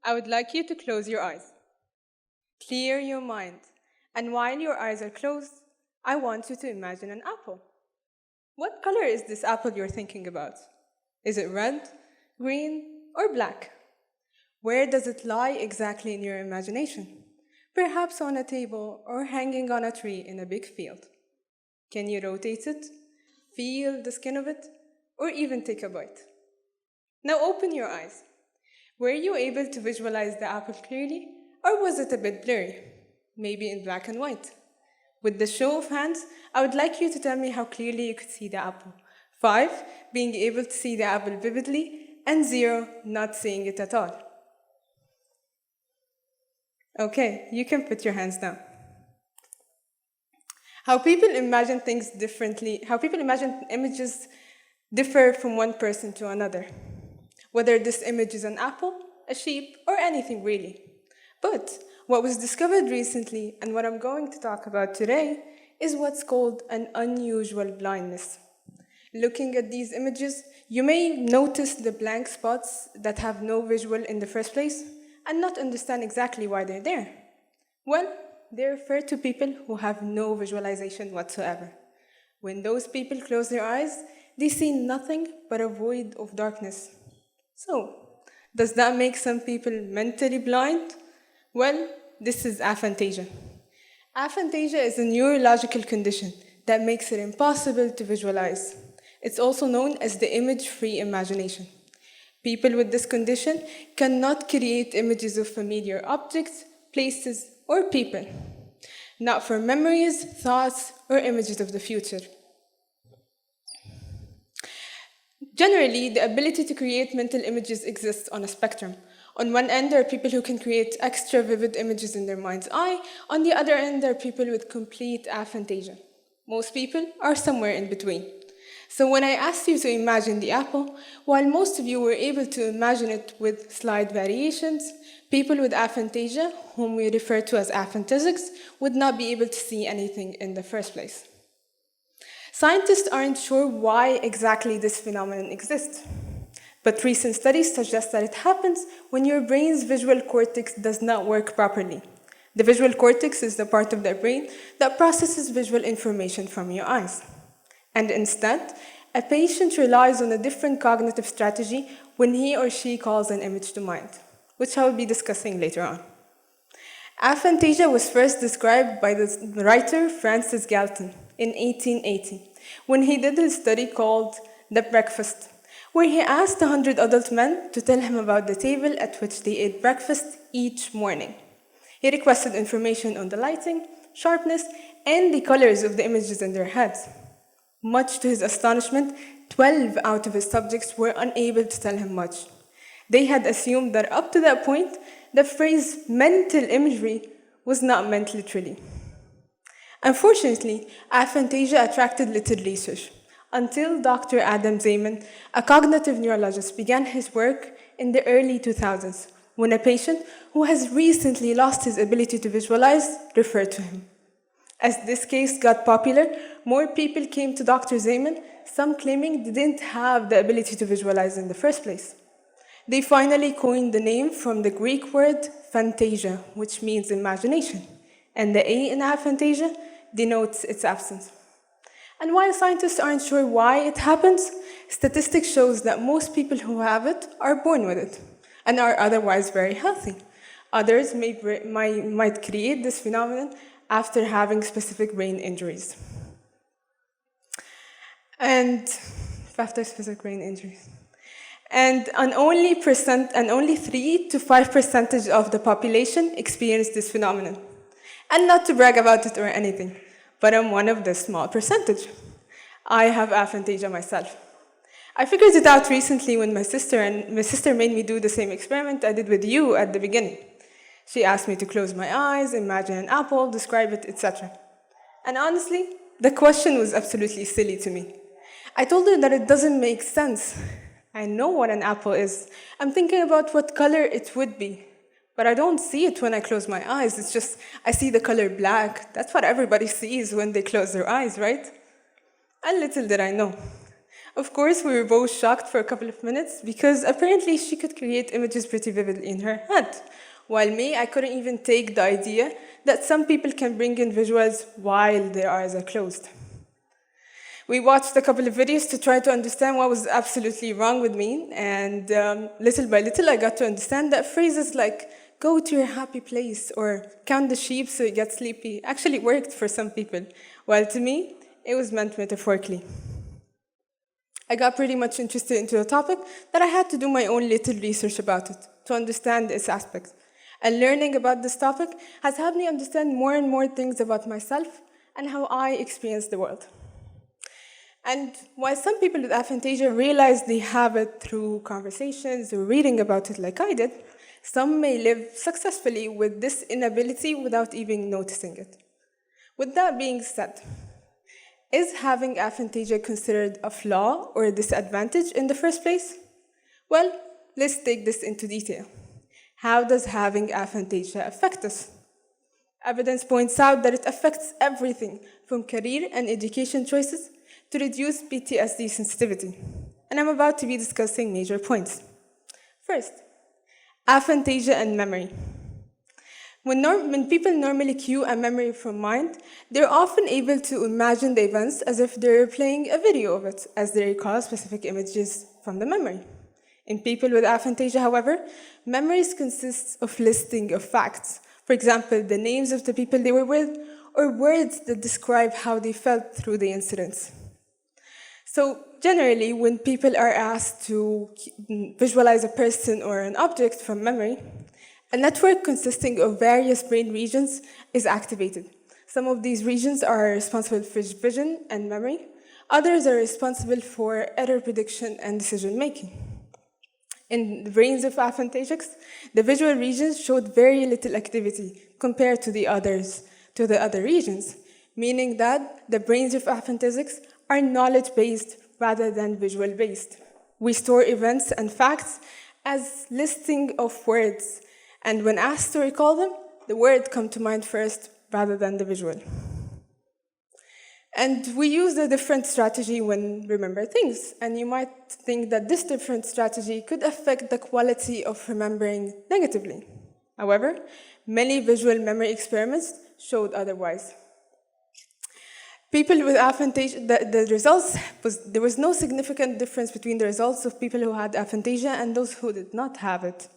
I would like you to close your eyes. Clear your mind. And while your eyes are closed, I want you to imagine an apple. What color is this apple you're thinking about? Is it red, green, or black? Where does it lie exactly in your imagination? Perhaps on a table or hanging on a tree in a big field. Can you rotate it, feel the skin of it, or even take a bite? Now open your eyes. Were you able to visualize the apple clearly, or was it a bit blurry? Maybe in black and white? With the show of hands, I would like you to tell me how clearly you could see the apple. 5, being able to see the apple vividly, and 0, not seeing it at all. Okay, you can put your hands down. How people imagine things differently, how people imagine images differ from one person to another. Whether this image is an apple, a sheep, or anything really. But what was discovered recently, and what I'm going to talk about today, is what's called an unusual blindness. Looking at these images, you may notice the blank spots that have no visual in the first place, and not understand exactly why they're there. Well, they refer to people who have no visualization whatsoever. When those people close their eyes, they see nothing but a void of darkness. So, does that make some people mentally blind? Well, this is aphantasia. Aphantasia is a neurological condition that makes it impossible to visualize. It's also known as the image-free imagination. People with this condition cannot create images of familiar objects, places, or people, not for memories, thoughts, or images of the future. Generally, the ability to create mental images exists on a spectrum. On one end, there are people who can create extra vivid images in their mind's eye. On the other end, there are people with complete aphantasia. Most people are somewhere in between. So when I asked you to imagine the apple, while most of you were able to imagine it with slight variations, people with aphantasia, whom we refer to as aphantasics, would not be able to see anything in the first place. Scientists aren't sure why exactly this phenomenon exists, but recent studies suggest that it happens when your brain's visual cortex does not work properly. The visual cortex is the part of the brain that processes visual information from your eyes. And instead, a patient relies on a different cognitive strategy when he or she calls an image to mind, which I will be discussing later on. Aphantasia was first described by the writer Francis Galton in 1880, when he did his study called The Breakfast, where he asked 100 adult men to tell him about the table at which they ate breakfast each morning. He requested information on the lighting, sharpness, and the colors of the images in their heads. Much to his astonishment, 12 out of his subjects were unable to tell him much. They had assumed that up to that point, the phrase mental imagery was not meant literally. Unfortunately, aphantasia attracted little research until Dr. Adam Zeman, a cognitive neurologist, began his work in the early 2000s when a patient who has recently lost his ability to visualize referred to him. As this case got popular, more people came to Dr. Zeman, some claiming they didn't have the ability to visualize in the first place. They finally coined the name from the Greek word phantasia, which means imagination, and the A in aphantasia denotes its absence. And while scientists aren't sure why it happens, statistics shows that most people who have it are born with it and are otherwise very healthy. Others might create this phenomenon after having specific brain injuries. And after specific brain injuries. And only 3 to 5% of the population experience this phenomenon. And not to brag about it or anything, but I'm one of the small percentage. I have aphantasia myself. I figured it out recently when my sister made me do the same experiment I did with you at the beginning. She asked me to close my eyes, imagine an apple, describe it, etc. And honestly, the question was absolutely silly to me. I told her that it doesn't make sense. I know what an apple is. I'm thinking about what color it would be. But I don't see it when I close my eyes. It's just, I see the color black. That's what everybody sees when they close their eyes, right? And little did I know. Of course, we were both shocked for a couple of minutes because apparently she could create images pretty vividly in her head. While me, I couldn't even take the idea that some people can bring in visuals while their eyes are closed. We watched a couple of videos to try to understand what was absolutely wrong with me, and little by little I got to understand that phrases like go to your happy place or count the sheep so you get sleepy actually worked for some people, while to me, it was meant metaphorically. I got pretty much interested into the topic that I had to do my own little research about it to understand its aspects. And learning about this topic has helped me understand more and more things about myself and how I experience the world. And while some people with aphantasia realize they have it through conversations or reading about it like I did, some may live successfully with this inability without even noticing it. With that being said, is having aphantasia considered a flaw or a disadvantage in the first place? Well, let's take this into detail. How does having aphantasia affect us? Evidence points out that it affects everything from career and education choices to reduce PTSD sensitivity. And I'm about to be discussing major points. First, aphantasia and memory. When people normally cue a memory from mind, they're often able to imagine the events as if they're playing a video of it, as they recall specific images from the memory. In people with aphantasia, however, memories consist of listing of facts. For example, the names of the people they were with, or words that describe how they felt through the incidents. So generally, when people are asked to visualize a person or an object from memory, a network consisting of various brain regions is activated. Some of these regions are responsible for vision and memory. Others are responsible for error prediction and decision making. In the brains of aphantasics, the visual regions showed very little activity compared to the other regions, meaning that the brains of aphantasics are knowledge-based rather than visual-based. We store events and facts as listing of words, and when asked to recall them, the word comes to mind first rather than the visual. And we use a different strategy when remember things, and you might think that this different strategy could affect the quality of remembering negatively. However, many visual memory experiments showed otherwise. People with aphantasia, there was no significant difference between the results of people who had aphantasia and those who did not have it.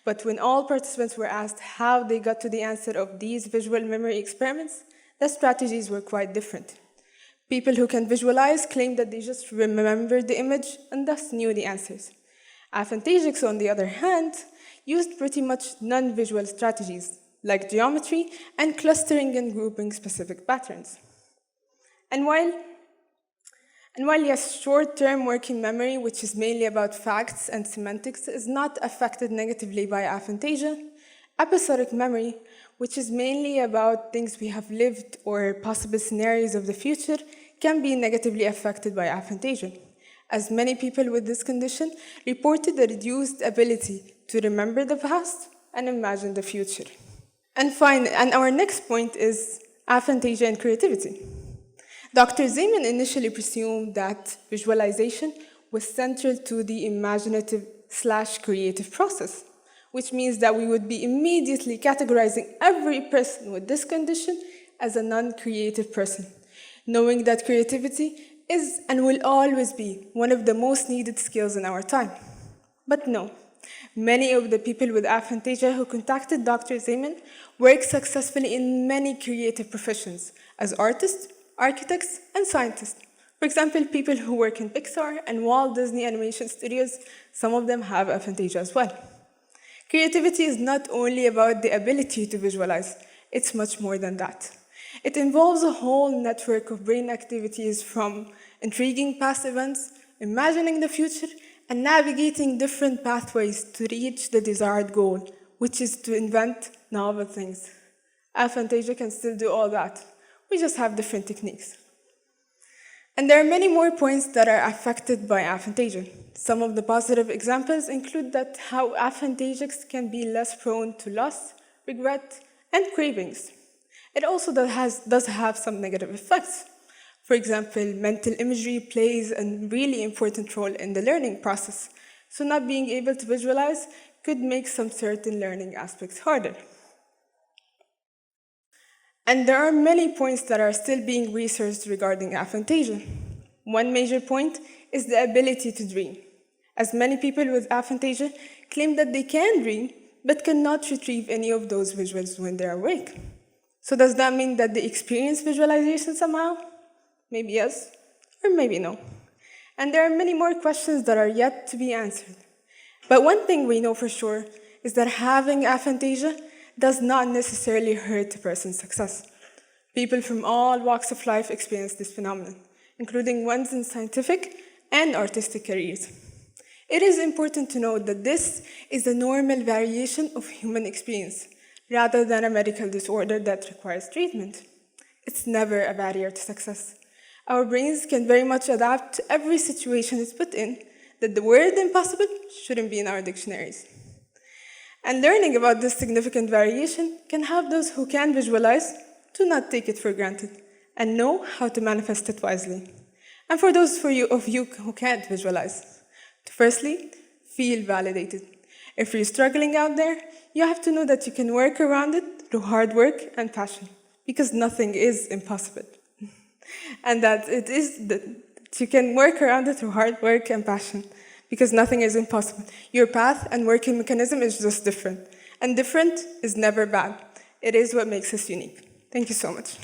But when all participants were asked how they got to the answer of these visual memory experiments, the strategies were quite different. People who can visualize claim that they just remembered the image and thus knew the answers. Aphantasics, on the other hand, used pretty much non-visual strategies, like geometry and clustering and grouping specific patterns. And while yes, short-term working memory, which is mainly about facts and semantics, is not affected negatively by aphantasia, episodic memory, which is mainly about things we have lived or possible scenarios of the future, can be negatively affected by aphantasia, as many people with this condition reported a reduced ability to remember the past and imagine the future. And our next point is aphantasia and creativity. Dr. Zeman initially presumed that visualization was central to the imaginative/creative process, which means that we would be immediately categorizing every person with this condition as a non-creative person, knowing that creativity is and will always be one of the most needed skills in our time. But no, many of the people with aphantasia who contacted Dr. Zeman work successfully in many creative professions as artists, architects, and scientists. For example, people who work in Pixar and Walt Disney Animation Studios, some of them have aphantasia as well. Creativity is not only about the ability to visualize, it's much more than that. It involves a whole network of brain activities from intriguing past events, imagining the future, and navigating different pathways to reach the desired goal, which is to invent novel things. Aphantasia can still do all that. We just have different techniques. And there are many more points that are affected by aphantasia. Some of the positive examples include that how aphantasics can be less prone to loss, regret, and cravings. It also does have some negative effects. For example, mental imagery plays a really important role in the learning process, so not being able to visualize could make some certain learning aspects harder. And there are many points that are still being researched regarding aphantasia. One major point is the ability to dream, as many people with aphantasia claim that they can dream, but cannot retrieve any of those visuals when they're awake. So does that mean that they experience visualization somehow? Maybe yes, or maybe no. And there are many more questions that are yet to be answered. But one thing we know for sure is that having aphantasia does not necessarily hurt a person's success. People from all walks of life experience this phenomenon, including ones in scientific and artistic careers. It is important to note that this is a normal variation of human experience, rather than a medical disorder that requires treatment. It's never a barrier to success. Our brains can very much adapt to every situation it's put in, that the word impossible shouldn't be in our dictionaries. And learning about this significant variation can help those who can visualize to not take it for granted and know how to manifest it wisely. And for those of you who can't visualize, to firstly, feel validated. If you're struggling out there, you have to know that you can work around it through hard work and passion, because nothing is impossible. And that you can work around it through hard work and passion, because nothing is impossible. Your path and working mechanism is just different. And different is never bad. It is what makes us unique. Thank you so much.